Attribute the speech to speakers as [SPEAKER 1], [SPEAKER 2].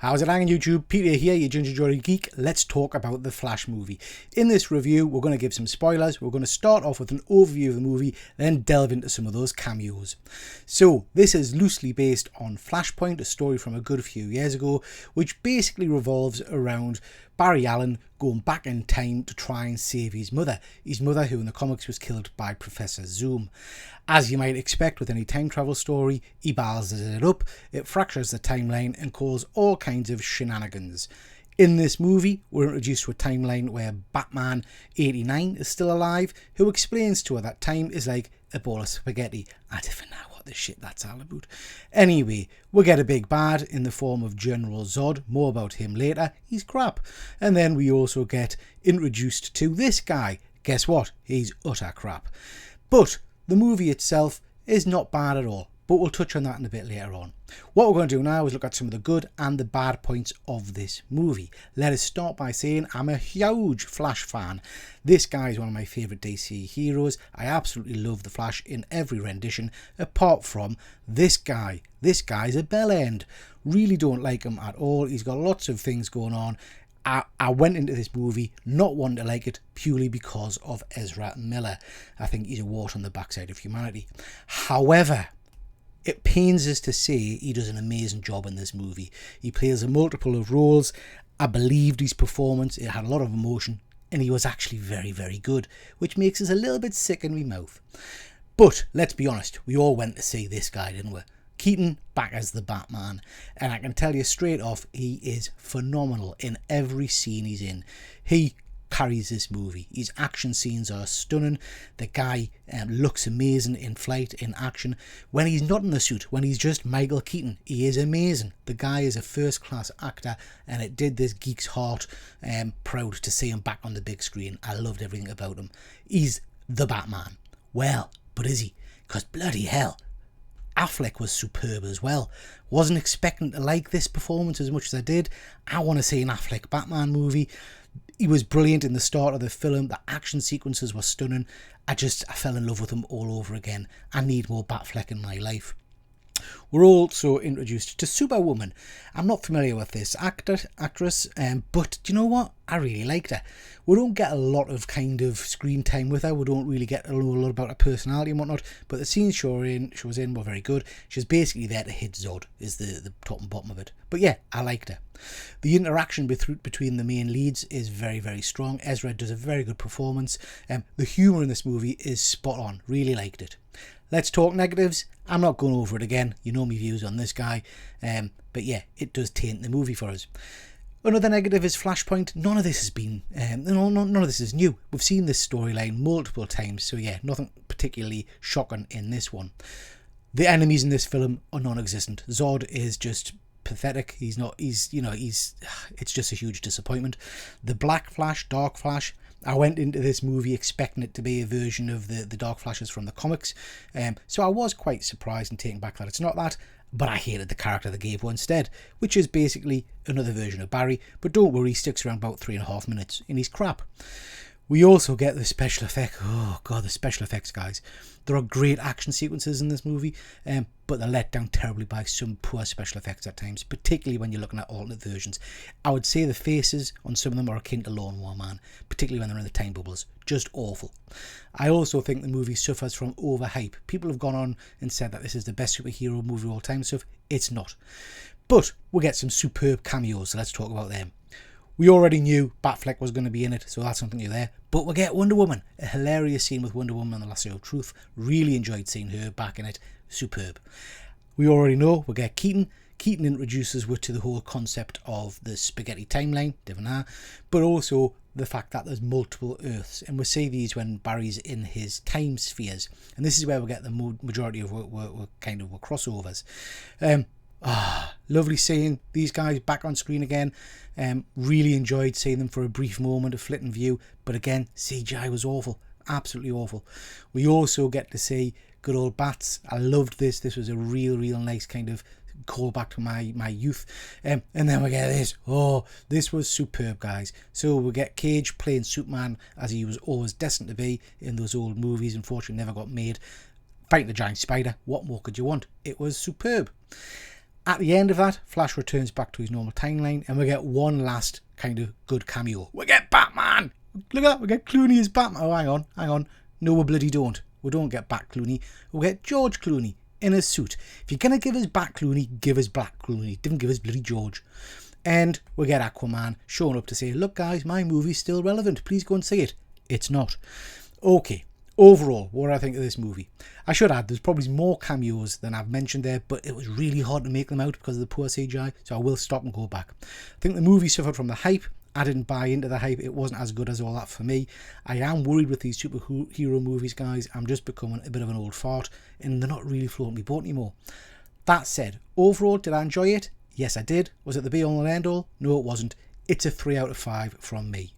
[SPEAKER 1] How's it hanging, YouTube? Peter here, your Ginger Jory Geek. Let's talk about the Flash movie. In this review, we're going to give some spoilers. We're going to start off with an overview of the movie, then delve into some of those cameos. So, this is loosely based on Flashpoint, a story from a good few years ago, which basically revolves around Barry Allen going back in time to try and save his mother who in the comics was killed by Prof Zoom. As you might expect with any time travel story, he balls it up, it fractures the timeline and causes all kinds of shenanigans. In this movie, we're introduced to a timeline where Batman 89 is still alive, who explains to her that time is like a bowl of spaghetti. I don't even know what the shit that's all about. Anyway, we get a big bad in the form of General Zod. More about him later. He's crap. And then we also get introduced to this guy. Guess what? He's utter crap. But the movie itself is not bad at all, but we'll touch on that in a bit later on. What we're going to do now is look at some of the good and the bad points of this movie. Let us start by saying I'm a huge Flash fan. This guy is one of my favourite DC heroes. I absolutely love the Flash in every rendition, apart from this guy. This guy's a bell end. Really don't like him at all. He's got lots of things going on. I went into this movie not wanting to like it purely because of Ezra Miller. I think he's a wart on the backside of humanity. However, it pains us to say he does an amazing job in this movie. He plays a multiple of roles. I believed his performance. It had a lot of emotion and he was actually very, very good, which makes us a little bit sick in my mouth. But let's be honest, we all went to see this guy, didn't we? Keaton back as the Batman, and I can tell you straight off, he is phenomenal in every scene he's in. He carries this movie. His action scenes are stunning. The guy looks amazing in flight, in action. When he's not in the suit, when he's just Michael Keaton, he is amazing. The guy is a first-class actor, and it did this geek's heart proud to see him back on the big screen. I loved everything about him. He's the Batman. Well, but is he? Because bloody hell, Affleck was superb as well. Wasn't expecting to like this performance as much as I did. I want to see an Affleck Batman movie. He was brilliant in the start of the film. The action sequences were stunning. I fell in love with him all over again. I need more Batfleck in my life. We're also introduced to Superwoman. I'm not familiar with this actress, but do you know what? I really liked her. We don't get a lot of kind of screen time with her. We don't really get a lot about her personality and whatnot, but the scenes she was in were very good. She's basically there to hit Zod, is the top and bottom of it. But yeah, I liked her. The interaction between the main leads is very, very strong. Ezra does a very good performance. The humour in this movie is spot on. Really liked it. Let's talk negatives. I'm not going over it again. You know my views on this guy. But yeah, it does taint the movie for us. Another negative is Flashpoint. None of this has been, none of this is new. We've seen this storyline multiple times. So yeah, nothing particularly shocking in this one. The enemies in this film are non-existent. Zod is just pathetic. It's just a huge disappointment. The Black Flash, Dark Flash, I went into this movie expecting it to be a version of the Dark Flashes from the comics, so I was quite surprised and taken back that it's not that, but I hated the character they gave one instead, which is basically another version of Barry, but don't worry, he sticks around about 3.5 minutes and he's crap. We also get the special effect. Oh god, the special effects, guys. There are great action sequences in this movie, but they're let down terribly by some poor special effects at times, particularly when you're looking at alternate versions. I would say the faces on some of them are akin to Lawnmower Man, particularly when they're in the time bubbles. Just awful. I also think the movie suffers from overhype. People have gone on and said that this is the best superhero movie of all time stuff. It's not. But we'll get some superb cameos, so let's talk about them. We already knew Batfleck was going to be in it, so that's something new there. But we'll get Wonder Woman. A hilarious scene with Wonder Woman and the Lasso of Truth. Really enjoyed seeing her back in it. Superb. We already know we'll get Keaton. Keaton introduces us to the whole concept of the spaghetti timeline, but also the fact that there's multiple Earths. And we'll see these when Barry's in his time spheres. And this is where we'll get the majority of our crossovers. Lovely seeing these guys back on screen again. Really enjoyed seeing them for a brief moment of flitting view, but again, CGI was awful, absolutely awful. We also get to see good old Bats. I loved this. This was a real nice kind of callback to my youth. And then we get this. Oh, this was superb, guys. So we get Cage playing Superman as he was always destined to be in those old movies. Unfortunately, never got made. Fighting the giant spider. What more could you want? It was superb. At the end of that, Flash returns back to his normal timeline and we get one last kind of good cameo. We get Batman! Look at that, we get Clooney as Batman. Oh, hang on. No, we bloody don't. We don't get Bat Clooney. We get George Clooney in a suit. If you're going to give us Bat Clooney, give us Black Clooney. Didn't give us bloody George. And we get Aquaman showing up to say, look guys, my movie's still relevant. Please go and see it. It's not. Okay. Overall, what do I think of this movie? I should add, there's probably more cameos than I've mentioned there, but it was really hard to make them out because of the poor CGI, so I will stop and go back. I think the movie suffered from the hype. I didn't buy into the hype. It wasn't as good as all that for me. I am worried with these superhero movies, guys. I'm just becoming a bit of an old fart, and they're not really floating my boat anymore. That said, overall, did I enjoy it? Yes, I did. Was it the be-all and end-all? No, it wasn't. It's a 3 out of 5 from me.